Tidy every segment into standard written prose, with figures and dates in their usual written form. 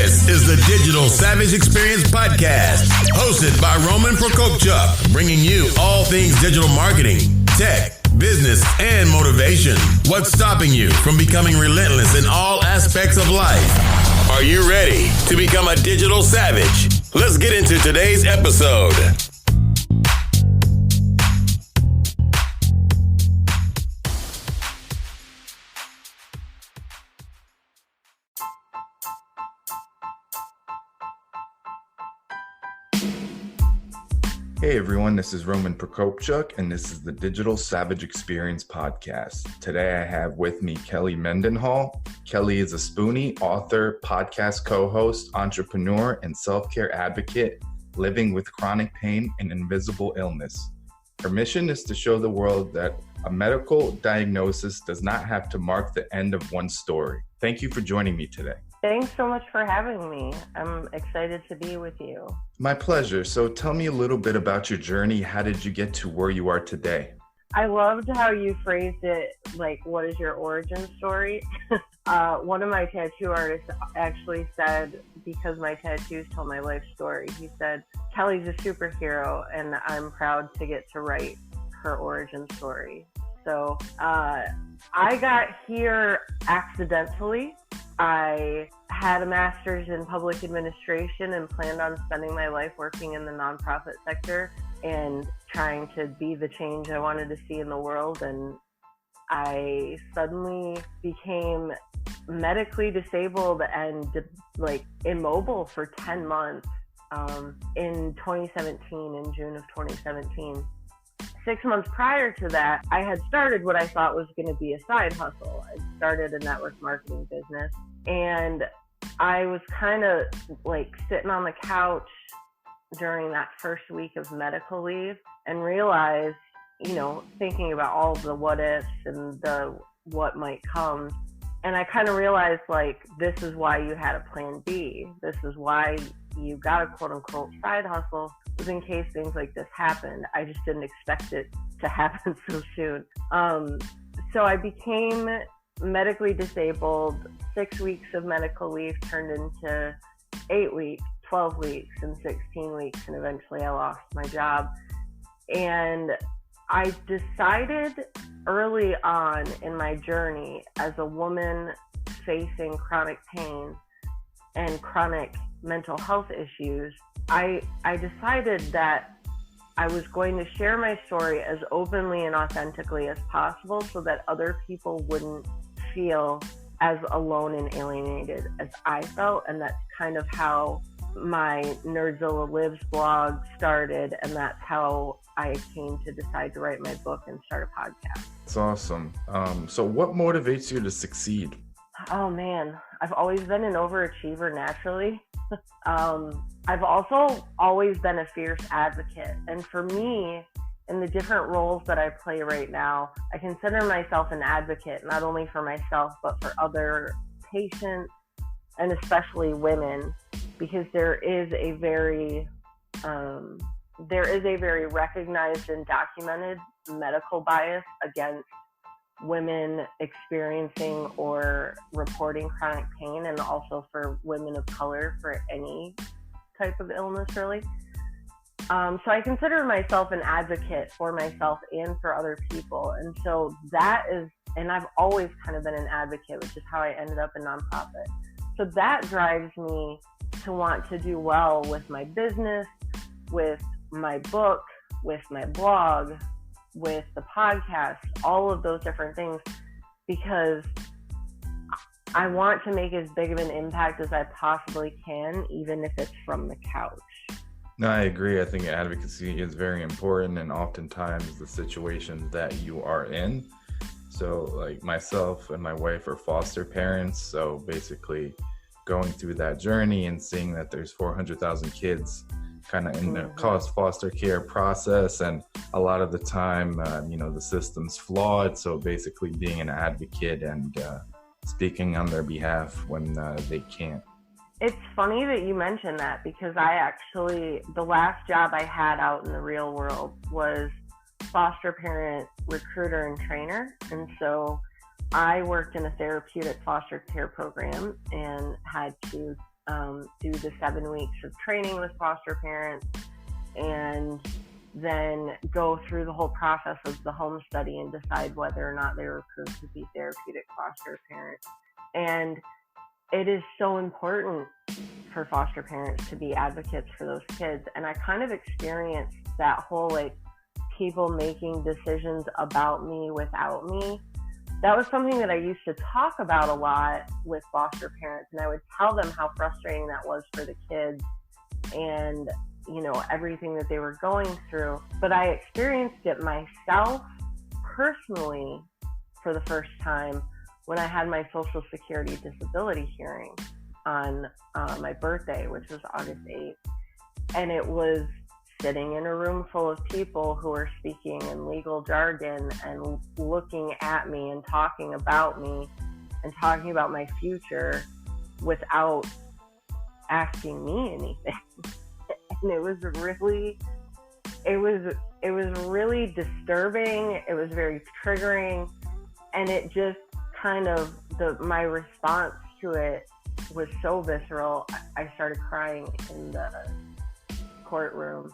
This is the Digital Savage Experience Podcast, hosted by Roman Prokopchuk, bringing you all things digital marketing, tech, business, and motivation. What's stopping you from becoming relentless in all aspects of life? Are you ready to become a digital savage? Let's get into today's episode. Hey everyone, this is Roman Prokopchuk, and this is the Digital Savage Experience Podcast. Today I have with me Kelly Mendenhall. Kelly is a Spoonie, author, podcast co-host, entrepreneur, and self-care advocate living with chronic pain and invisible illness. Her mission is to show the world that a medical diagnosis does not have to mark the end of one's story. Thank you for joining me today. Thanks so much for having me. I'm excited to be with you. My pleasure. So tell me a little bit about your journey. How did you get to where you are today? I loved how you phrased it, like, what is your origin story? One of my tattoo artists actually said, because my tattoos tell my life story, he said, Kelly's a superhero and I'm proud to get to write her origin story. So I got here accidentally. I had a master's in public administration and planned on spending my life working in the nonprofit sector and trying to be the change I wanted to see in the world. And I suddenly became medically disabled and immobile for 10 months in 2017, in June of 2017. 6 months prior to that, I had started what I thought was going to be a side hustle. I started a network marketing business, and I was kind of sitting on the couch during that first week of medical leave and realized, thinking about all the what ifs and the what might come. And I kind of realized, this is why you had a plan B. This is why you got a quote unquote side hustle, was in case things like this happened. I just didn't expect it to happen so soon. So I became medically disabled. 6 weeks of medical leave turned into 8 weeks, 12 weeks, and 16 weeks. And eventually I lost my job. And I decided early on in my journey as a woman facing chronic pain and chronic mental health issues, I decided that I was going to share my story as openly and authentically as possible so that other people wouldn't feel as alone and alienated as I felt. And that's kind of how my Nerdzilla Lives blog started, and that's how I came to decide to write my book and start a podcast. That's awesome. So what motivates you to succeed? Oh man, I've always been an overachiever naturally. I've also always been a fierce advocate. And for me, in the different roles that I play right now, I consider myself an advocate, not only for myself, but for other patients, and especially women, because there is a very recognized and documented medical bias against women experiencing or reporting chronic pain, and also for women of color for any type of illness, really. So I consider myself an advocate for myself and for other people. And so that is, and I've always kind of been an advocate, which is how I ended up in nonprofit. So that drives me to want to do well with my business, with my book, with my blog, with the podcast, all of those different things, because I want to make as big of an impact as I possibly can, even if it's from the couch. No, I agree. I think advocacy is very important, and oftentimes the situations that you are in. So like myself and my wife are foster parents. So basically going through that journey and seeing that there's 400,000 kids kind of in the foster care process, and a lot of the time, the system's flawed. So basically being an advocate and speaking on their behalf when they can't. It's funny that you mentioned that, because the last job I had out in the real world was foster parent recruiter and trainer. And so I worked in a therapeutic foster care program and had to do the 7 weeks of training with foster parents, and then go through the whole process of the home study and decide whether or not they were approved to be therapeutic foster parents. And it is so important for foster parents to be advocates for those kids. And I kind of experienced that whole like people making decisions about me without me. That was something that I used to talk about a lot with foster parents, and I would tell them how frustrating that was for the kids and, you know, everything that they were going through. But I experienced it myself personally for the first time when I had my Social Security disability hearing on my birthday, which was August 8th. And it was sitting in a room full of people who were speaking in legal jargon and looking at me and talking about me and talking about my future without asking me anything. And it was really disturbing. It was very triggering, and it just kind of my response to it was so visceral. I started crying in the courtroom,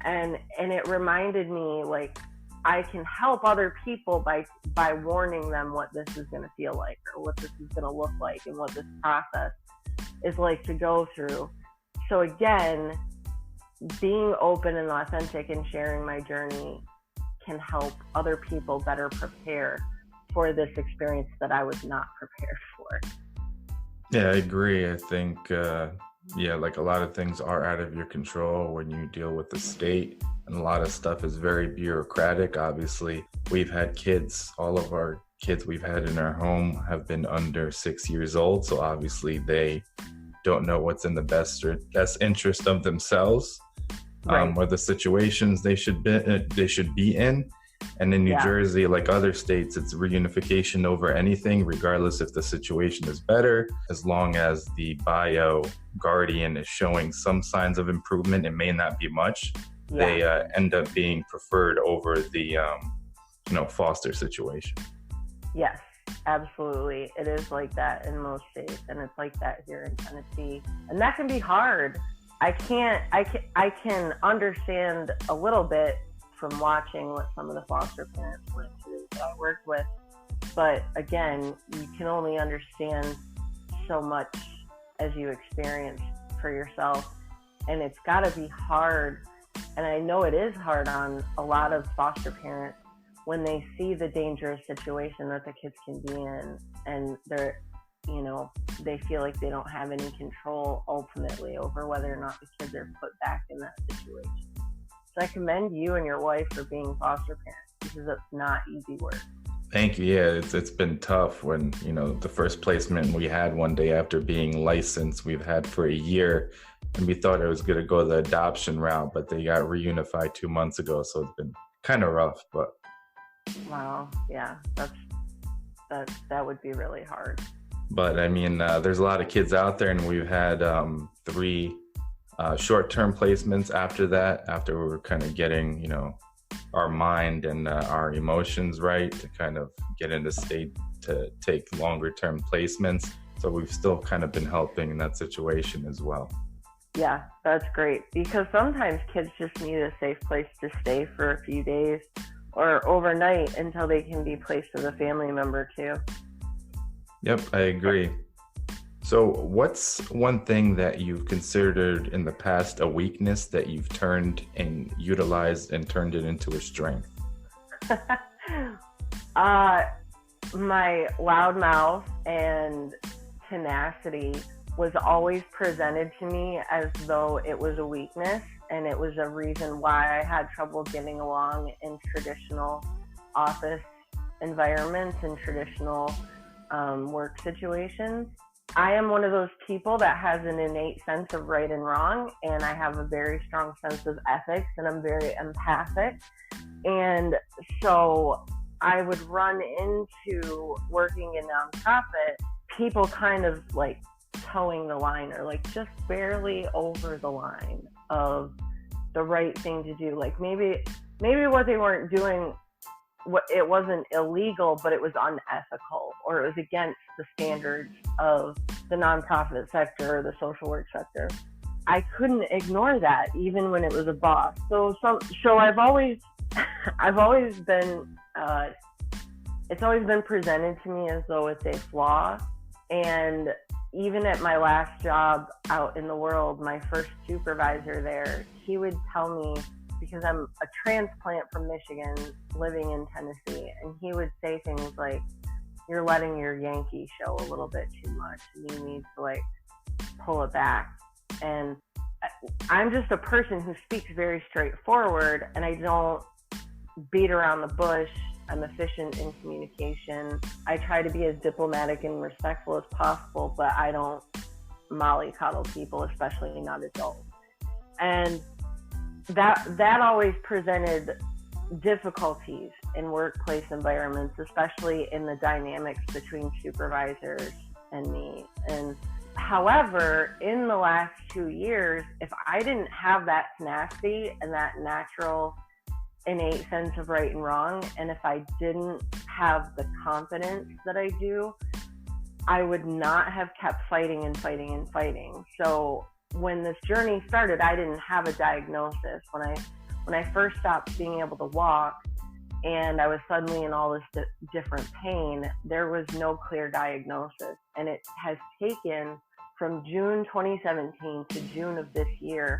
and it reminded me, like, I can help other people by warning them what this is going to feel like, or what this is going to look like, and what this process is like to go through. So again, being open and authentic and sharing my journey can help other people better prepare for this experience that I was not prepared for. Yeah, I agree. I think, like a lot of things are out of your control when you deal with the state, and a lot of stuff is very bureaucratic. Obviously, we've had kids, all of our kids we've had in our home have been under 6 years old. So obviously they don't know what's in the best interest of themselves, right. Or the situations they should be in. And in New Jersey, like other states, it's reunification over anything, regardless if the situation is better. As long as the bio guardian is showing some signs of improvement, it may not be much. They end up being preferred over the foster situation. Yes, absolutely. It is like that in most states, and it's like that here in Tennessee. And that can be hard. I can understand a little bit from watching what some of the foster parents went through that I worked with. But again, you can only understand so much as you experience for yourself. And it's got to be hard. And I know it is hard on a lot of foster parents when they see the dangerous situation that the kids can be in, and they feel like they don't have any control ultimately over whether or not the kids are put back in that situation. So I commend you and your wife for being foster parents, because it's not easy work. Thank you. Yeah, it's been tough when, the first placement we had one day after being licensed, we've had for a year, and we thought it was going to go the adoption route, but they got reunified 2 months ago. So it's been kind of rough, but. Wow. Yeah, that would be really hard. But I mean, there's a lot of kids out there, and we've had 3 short-term placements after that, after we were kind of getting, our mind and our emotions right to kind of get into state to take longer-term placements. So we've still kind of been helping in that situation as well. Yeah, that's great, because sometimes kids just need a safe place to stay for a few days or overnight until they can be placed with a family member too. Yep, I agree. So what's one thing that you've considered in the past a weakness that you've turned and utilized and turned it into a strength? My loud mouth and tenacity was always presented to me as though it was a weakness, and it was a reason why I had trouble getting along in traditional office environments and traditional work situations. I am one of those people that has an innate sense of right and wrong, and I have a very strong sense of ethics, and I'm very empathic. And so I would run into working in nonprofit, people kind of like towing the line, or like just barely over the line of the right thing to do. Like maybe what they weren't doing, it wasn't illegal, but it was unethical, or it was against the standards of the nonprofit sector or the social work sector. I couldn't ignore that, even when it was a boss. So I've always been, it's always been presented to me as though it's a flaw. And even at my last job out in the world, my first supervisor there, he would tell me, because I'm a transplant from Michigan living in Tennessee, and he would say things like, "You're letting your Yankee show a little bit too much. You need to like pull it back." And I'm just a person who speaks very straightforward, and I don't beat around the bush. I'm efficient in communication. I try to be as diplomatic and respectful as possible, but I don't mollycoddle people, especially not adults. And that always presented difficulties in workplace environments, especially in the dynamics between supervisors and me. And however, in the last 2 years, if I didn't have that tenacity and that natural innate sense of right and wrong, and if I didn't have the confidence that I do, I would not have kept fighting and fighting and fighting. So when this journey started, I didn't have a diagnosis. When I first stopped being able to walk and I was suddenly in all this different pain, there was no clear diagnosis. And it has taken from June 2017 to June of this year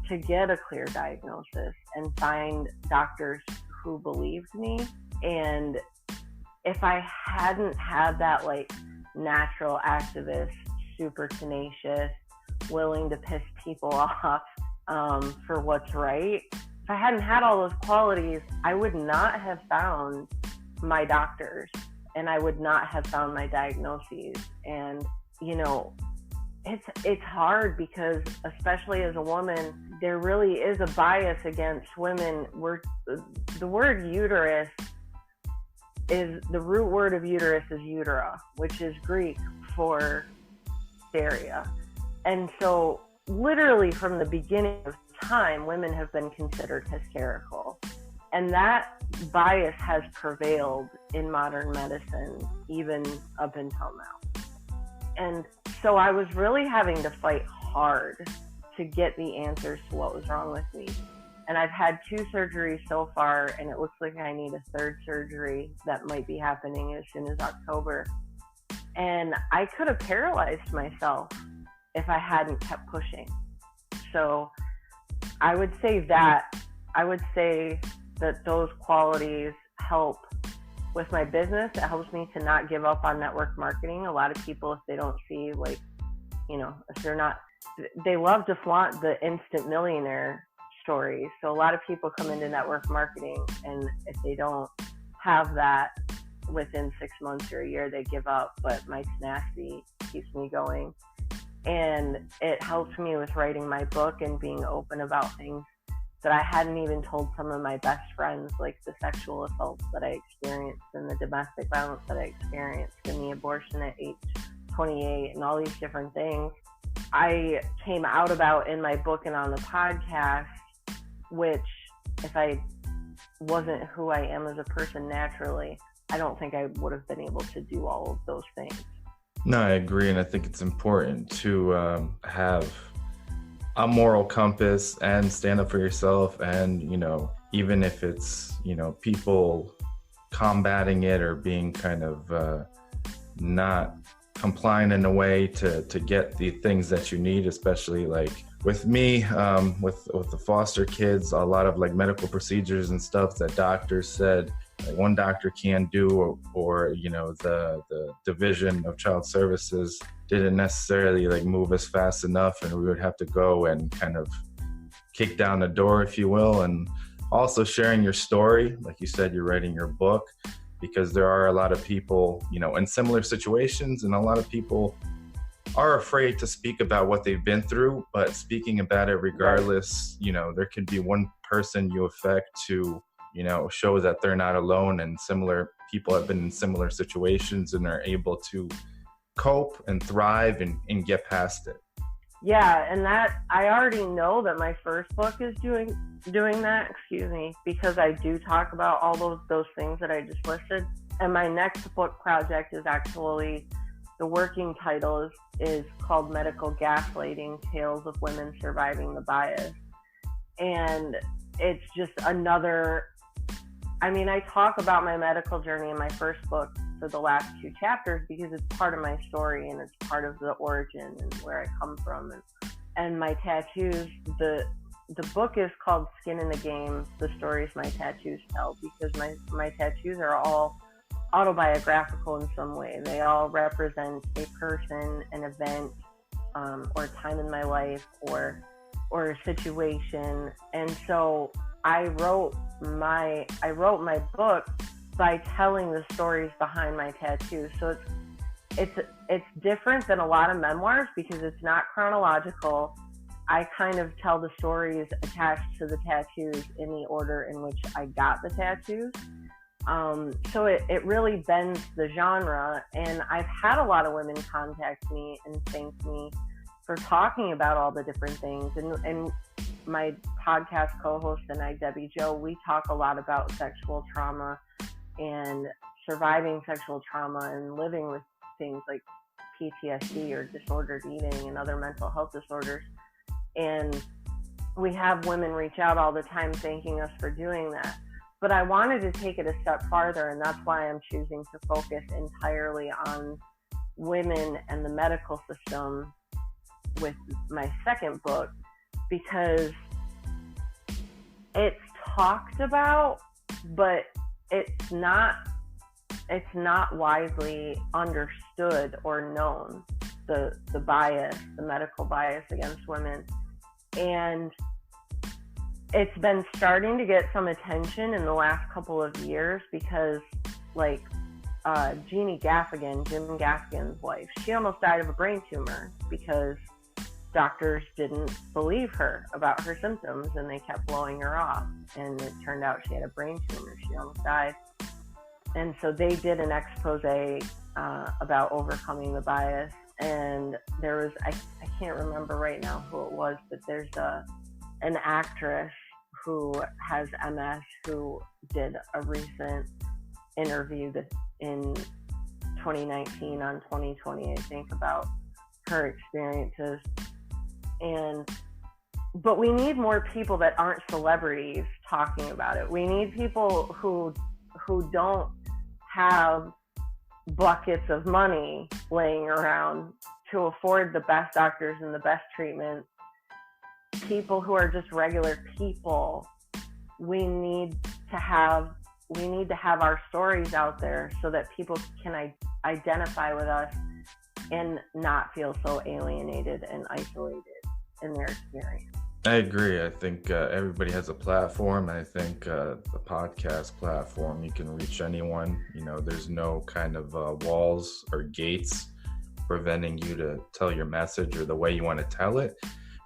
to get a clear diagnosis and find doctors who believed me. And if I hadn't had that like natural activist, super tenacious, willing to piss people off for what's right, if I hadn't had all those qualities, I would not have found my doctors, and I would not have found my diagnoses. And you know, it's hard because, especially as a woman, there really is a bias against women. The word uterus is, the root word of uterus is utera, which is Greek for hysteria. And so literally from the beginning of time, women have been considered hysterical. And that bias has prevailed in modern medicine, even up until now. And so I was really having to fight hard to get the answers to what was wrong with me. And I've had 2 surgeries so far, and it looks like I need a 3rd surgery that might be happening as soon as October. And I could have paralyzed myself if I hadn't kept pushing. So I would say that those qualities help with my business. It helps me to not give up on network marketing. A lot of people, if they don't see, like, you know, if they're not, they love to flaunt the instant millionaire stories. So a lot of people come into network marketing, and if they don't have that within 6 months or a year, they give up. But my tenacity keeps me going. And it helps me with writing my book and being open about things that I hadn't even told some of my best friends, like the sexual assaults that I experienced and the domestic violence that I experienced and the abortion at age 28 and all these different things. I came out about in my book and on the podcast, which if I wasn't who I am as a person naturally, I don't think I would have been able to do all of those things. No, I agree. And I think it's important to have a moral compass and stand up for yourself. And, you know, even if it's, you know, people combating it or being kind of not complying in a way to get the things that you need, especially like with me, with the foster kids, a lot of like medical procedures and stuff that doctors said like one doctor can't do, or you know, the division of child services didn't necessarily like move us fast enough, and we would have to go and kind of kick down the door, if you will. And also sharing your story, like you said, you're writing your book, because there are a lot of people, you know, in similar situations, and a lot of people are afraid to speak about what they've been through. But speaking about it regardless, you know, there could be one person you affect to, you know, show that they're not alone, and similar people have been in similar situations and are able to cope and thrive and get past it. Yeah, and that I already know that my first book is doing that, because I do talk about all those things that I just listed. And my next book project is actually the working title is called Medical Gaslighting: Tales of Women Surviving the Bias. And it's just another, I mean, I talk about my medical journey in my first book for the last 2 chapters because it's part of my story and it's part of the origin and where I come from. And my tattoos, the book is called Skin in the Game, the stories my tattoos tell, because my tattoos are all autobiographical in some way. They all represent a person, an event, or time in my life, or a situation. And so I wrote my book by telling the stories behind my tattoos. So it's different than a lot of memoirs because it's not chronological. I kind of tell the stories attached to the tattoos in the order in which I got the tattoos. So it really bends the genre, and I've had a lot of women contact me and thank me for talking about all the different things. And my podcast co-host and I, Debbie Jo, we talk a lot about sexual trauma and surviving sexual trauma and living with things like PTSD or disordered eating and other mental health disorders. And we have women reach out all the time thanking us for doing that. But I wanted to take it a step farther, and that's why I'm choosing to focus entirely on women and the medical system with my second book, because it's talked about, but it's not widely understood or known, the bias, the medical bias against women. And it's been starting to get some attention in the last couple of years because, like, Jim Gaffigan's wife, she almost died of a brain tumor because doctors didn't believe her about her symptoms and they kept blowing her off. And it turned out she had a brain tumor. She almost died. And so they did an expose about overcoming the bias. And there was, I can't remember right now who it was, but there's an actress who has MS who did a recent interview that in 2019 on 2020, I think, about her experiences. But we need more people that aren't celebrities talking about it. We need people who don't have buckets of money laying around to afford the best doctors and the best treatment. People who are just regular people. We need to have our stories out there so that people can identify with us and not feel so alienated and isolated in their experience. I agree. I think everybody has a platform. I think the podcast platform, you can reach anyone. You know, there's no kind of walls or gates preventing you to tell your message or the way you want to tell it.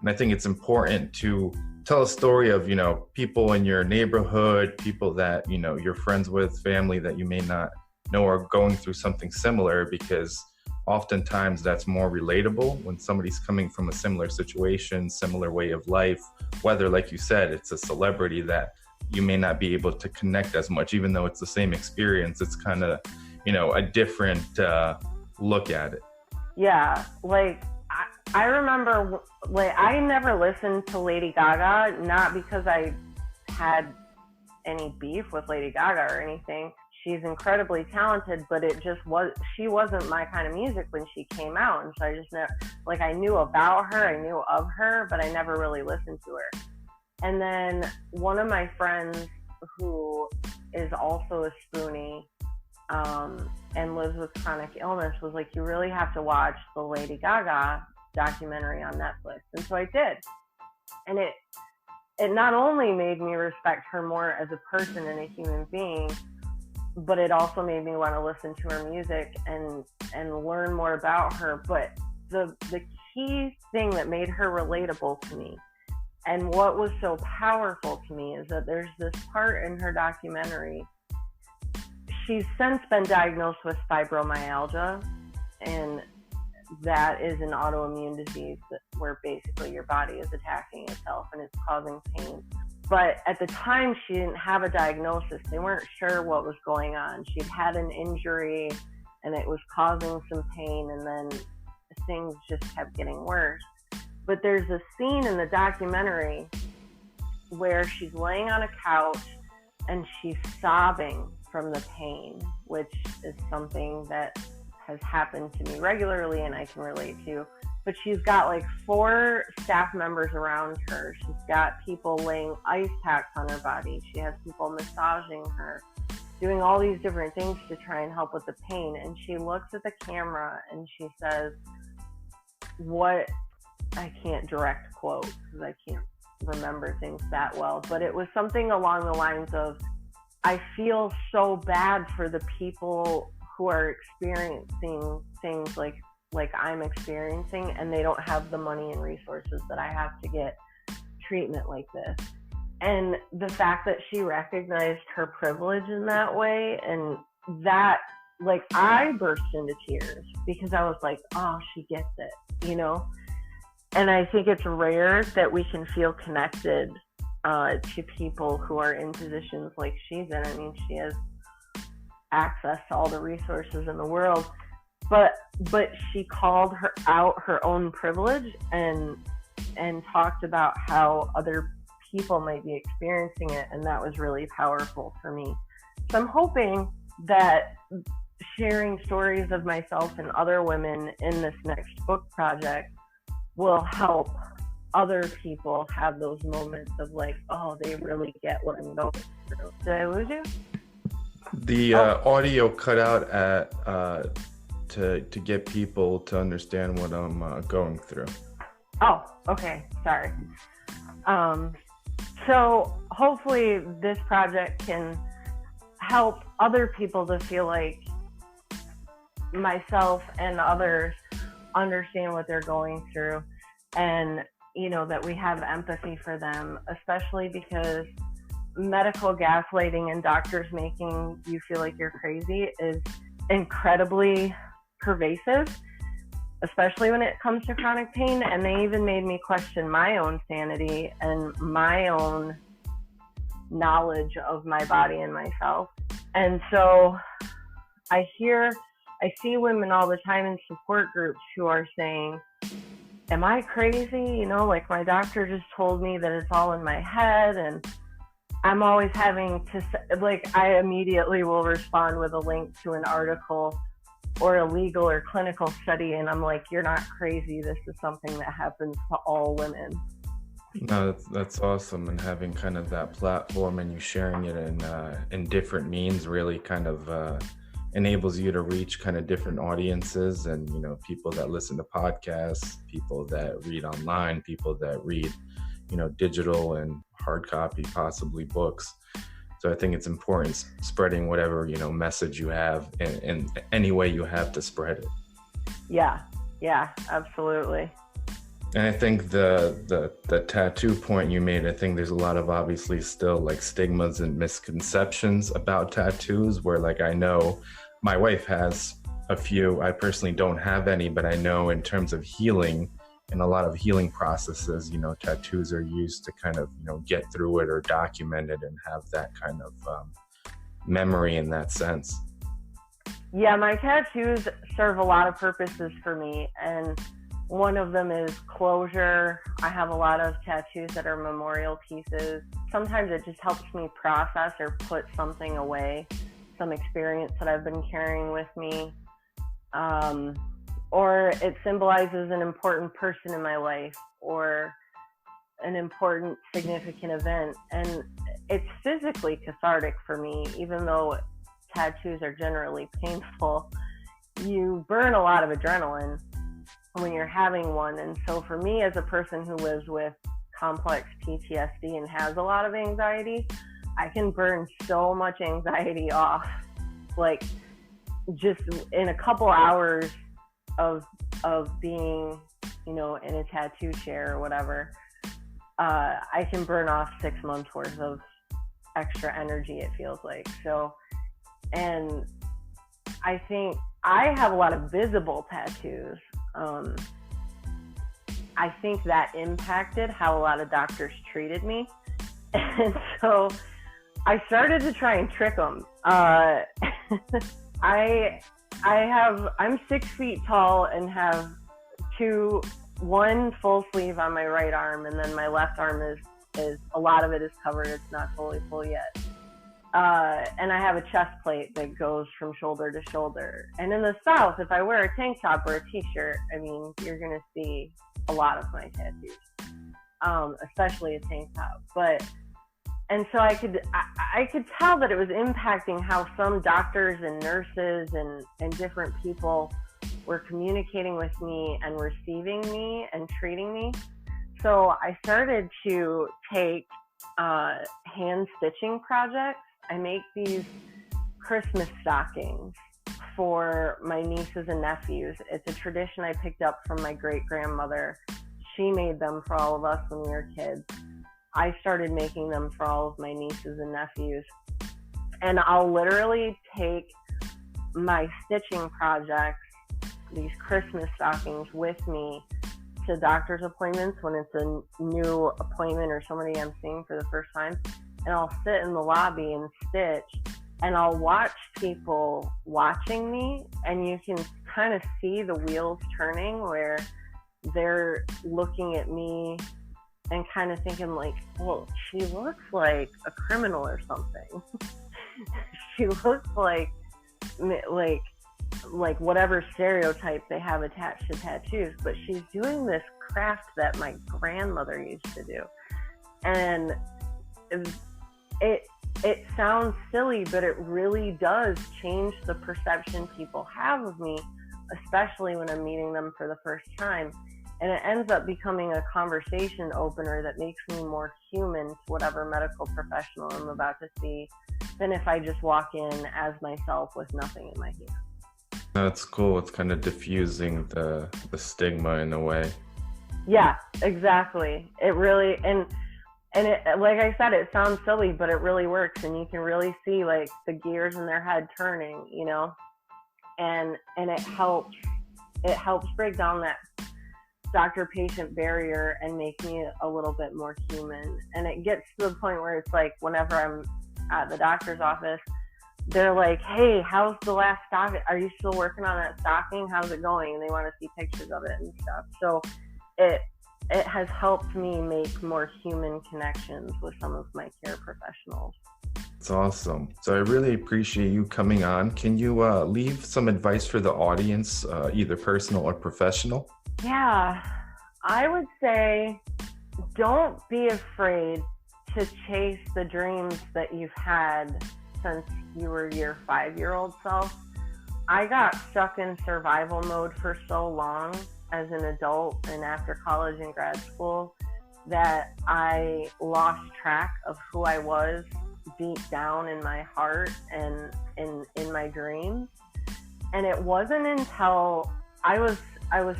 And I think it's important to tell a story of, you know, people in your neighborhood, people that, you know, you're friends with, family that you may not know are going through something similar, because oftentimes that's more relatable when somebody's coming from a similar situation, similar way of life, whether, like you said, it's a celebrity that you may not be able to connect as much, even though it's the same experience. It's kind of, you know, a different look at it. Yeah, like I remember, like, I never listened to Lady Gaga, not because I had any beef with Lady Gaga or anything. She's incredibly talented, but she wasn't my kind of music when she came out. And so I just never, like, I knew about her, I knew of her, but I never really listened to her. And then one of my friends who is also a Spoonie, and lives with chronic illness was like, you really have to watch the Lady Gaga documentary on Netflix. And so I did. And it not only made me respect her more as a person and a human being, but it also made me want to listen to her music and learn more about her. But the key thing that made her relatable to me, and what was so powerful to me, is that there's this part in her documentary. She's since been diagnosed with fibromyalgia, and that is an autoimmune disease where basically your body is attacking itself and it's causing pain. But at the time, she didn't have a diagnosis. They weren't sure what was going on. She'd had an injury and it was causing some pain, and then things just kept getting worse. But there's a scene in the documentary where she's laying on a couch and she's sobbing from the pain, which is something that has happened to me regularly and I can relate to. But she's got like 4 staff members around her. She's got people laying ice packs on her body. She has people massaging her, doing all these different things to try and help with the pain. And she looks at the camera and she says, I can't direct quote because I can't remember things that well, but it was something along the lines of, I feel so bad for the people who are experiencing things like I'm experiencing, and they don't have the money and resources that I have to get treatment like this. And the fact that she recognized her privilege in that way, and that, like, I burst into tears because I was like, oh, she gets it, you know? And I think it's rare that we can feel connected to people who are in positions like she's in. I mean, she has access to all the resources in the world, but she called out her own privilege and talked about how other people might be experiencing it, and that was really powerful for me. So I'm hoping that sharing stories of myself and other women in this next book project will help other people have those moments of like, oh, they really get what I'm going through. Did I lose you? The audio cut out at to get people to understand what I'm going through. Oh, okay. Sorry. So hopefully this project can help other people to feel like myself and others understand what they're going through, and you know, that we have empathy for them, especially because medical gaslighting and doctors making you feel like you're crazy is incredibly pervasive, especially when it comes to chronic pain. And they even made me question my own sanity and my own knowledge of my body and myself. And so I see women all the time in support groups who are saying, am I crazy? You know, like, my doctor just told me that it's all in my head, and I'm always having to, like, I immediately will respond with a link to an article or a legal or clinical study, and I'm like, you're not crazy. This is something that happens to all women. No, that's awesome. And having kind of that platform and you sharing it in different means really kind of enables you to reach kind of different audiences, and, you know, people that listen to podcasts, people that read online, people that read, you know, digital and hard copy, possibly books. So I think it's important spreading whatever, you know, message you have in any way you have to spread it. Yeah, absolutely. And I think the tattoo point you made, I think there's a lot of obviously still like stigmas and misconceptions about tattoos, where, like, I know my wife has a few. I personally don't have any, but I know in terms of healing and a lot of healing processes, you know, tattoos are used to kind of, you know, get through it or document it and have that kind of memory in that sense. Yeah, my tattoos serve a lot of purposes for me, and one of them is closure. I have a lot of tattoos that are memorial pieces. Sometimes it just helps me process or put something away, some experience that I've been carrying with me. Or it symbolizes an important person in my life or an important significant event. And it's physically cathartic for me, even though tattoos are generally painful. You burn a lot of adrenaline when you're having one. And so for me, as a person who lives with complex PTSD and has a lot of anxiety, I can burn so much anxiety off, like, just in a couple hours of being, you know, in a tattoo chair or whatever. I can burn off 6 months worth of extra energy, it feels like. So, and I think I have a lot of visible tattoos. I think that impacted how a lot of doctors treated me. And so I started to try and trick them. I I'm 6 feet tall and have one full sleeve on my right arm, and then my left arm is a lot of it is covered. It's not fully full yet. And I have a chest plate that goes from shoulder to shoulder. And in the South, if I wear a tank top or a t-shirt, I mean, you're going to see a lot of my tattoos, especially a tank top. And so I could tell that it was impacting how some doctors and nurses and different people were communicating with me and receiving me and treating me. So I started to take hand stitching projects. I make these Christmas stockings for my nieces and nephews. It's a tradition I picked up from my great-grandmother. She made them for all of us when we were kids. I started making them for all of my nieces and nephews. And I'll literally take my stitching projects, these Christmas stockings, with me to doctor's appointments when it's a new appointment or somebody I'm seeing for the first time. And I'll sit in the lobby and stitch, and I'll watch people watching me, and you can kind of see the wheels turning where they're looking at me and kind of thinking like, well, she looks like a criminal or something. She looks like whatever stereotype they have attached to tattoos, but she's doing this craft that my grandmother used to do. And it sounds silly, but it really does change the perception people have of me, especially when I'm meeting them for the first time. And it ends up becoming a conversation opener that makes me more human to whatever medical professional I'm about to see than if I just walk in as myself with nothing in my hand. That's cool. It's kind of diffusing the stigma in a way. Yeah, exactly. It really, and it, like I said, it sounds silly, but it really works. And you can really see like the gears in their head turning, you know, and it helps break down that doctor-patient barrier and make me a little bit more human. And it gets to the point where it's like whenever I'm at the doctor's office, they're like, hey, how's the last stocking? Are you still working on that stocking? How's it going? And they want to see pictures of it and stuff. So it has helped me make more human connections with some of my care professionals. It's awesome. So I really appreciate you coming on. Can you leave some advice for the audience, either personal or professional? Yeah, I would say don't be afraid to chase the dreams that you've had since you were your 5-year-old self. I got stuck in survival mode for so long as an adult and after college and grad school that I lost track of who I was deep down in my heart and in my dreams. And it wasn't until I was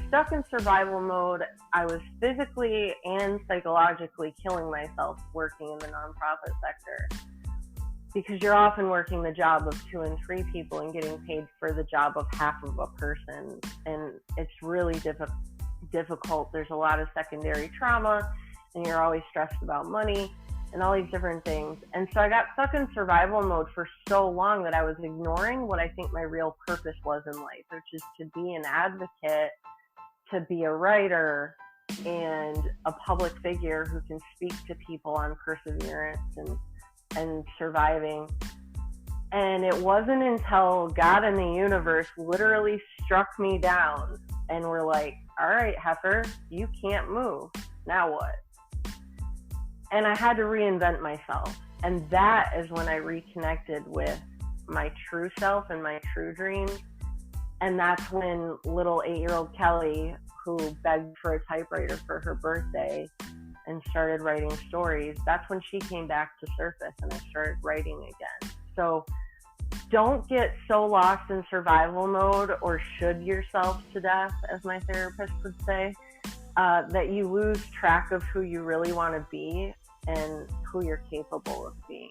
stuck in survival mode. I was physically and psychologically killing myself working in the nonprofit sector, because you're often working the job of 2 and 3 people and getting paid for the job of half of a person. And it's really difficult. There's a lot of secondary trauma, and you're always stressed about money and all these different things. And so I got stuck in survival mode for so long that I was ignoring what I think my real purpose was in life, which is to be an advocate, to be a writer, and a public figure who can speak to people on perseverance and surviving. And it wasn't until God and the universe literally struck me down and were like, all right, heifer, you can't move. Now what? And I had to reinvent myself. And that is when I reconnected with my true self and my true dreams. And that's when little 8-year-old Kelly, who begged for a typewriter for her birthday and started writing stories, that's when she came back to surface and I started writing again. So don't get so lost in survival mode or should yourself to death, as my therapist would say, that you lose track of who you really want to be and who you're capable of being.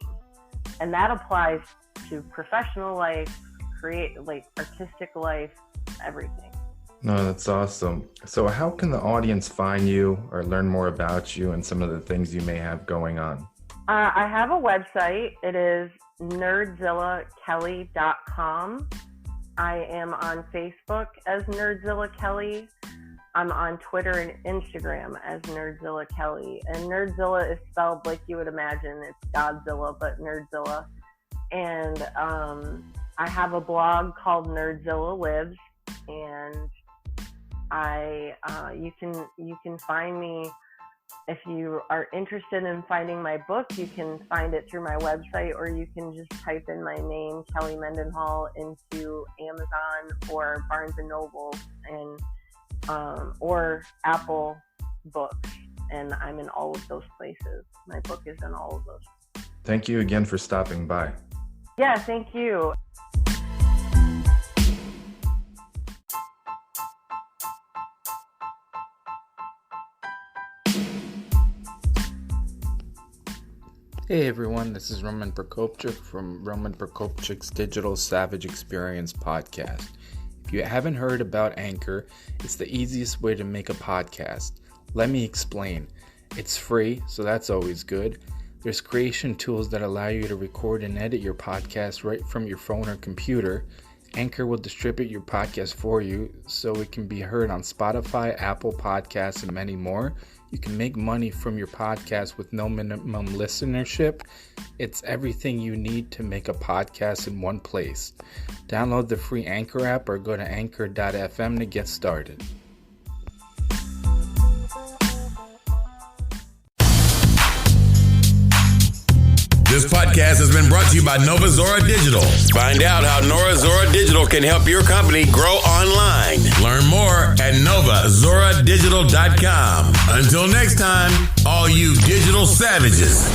And that applies to professional life, artistic life, everything. No, that's awesome. So how can the audience find you or learn more about you and some of the things you may have going on? I have a website. It is nerdzillakelly.com. I am on Facebook as Nerdzilla Kelly. I'm on Twitter and Instagram as Nerdzilla Kelly. And Nerdzilla is spelled like you would imagine. It's Godzilla, but Nerdzilla. And I have a blog called Nerdzilla Lives, and you can find me. If you are interested in finding my book, you can find it through my website, or you can just type in my name, Kelly Mendenhall, into Amazon or Barnes & Noble and or Apple Books. And I'm in all of those places. My book is in all of those. Thank you again for stopping by. Yeah, thank you. Hey everyone, this is Roman Prokopchuk from Roman Prokopchuk's Digital Savage Experience podcast. If you haven't heard about Anchor, it's the easiest way to make a podcast. Let me explain. It's free, so that's always good. There's creation tools that allow you to record and edit your podcast right from your phone or computer. Anchor will distribute your podcast for you so it can be heard on Spotify, Apple Podcasts, and many more. You can make money from your podcast with no minimum listenership. It's everything you need to make a podcast in one place. Download the free Anchor app or go to anchor.fm to get started. This podcast has been brought to you by Nova Zora Digital. Find out how Nova Zora Digital can help your company grow online. Learn more at novazoradigital.com. Until next time, all you digital savages.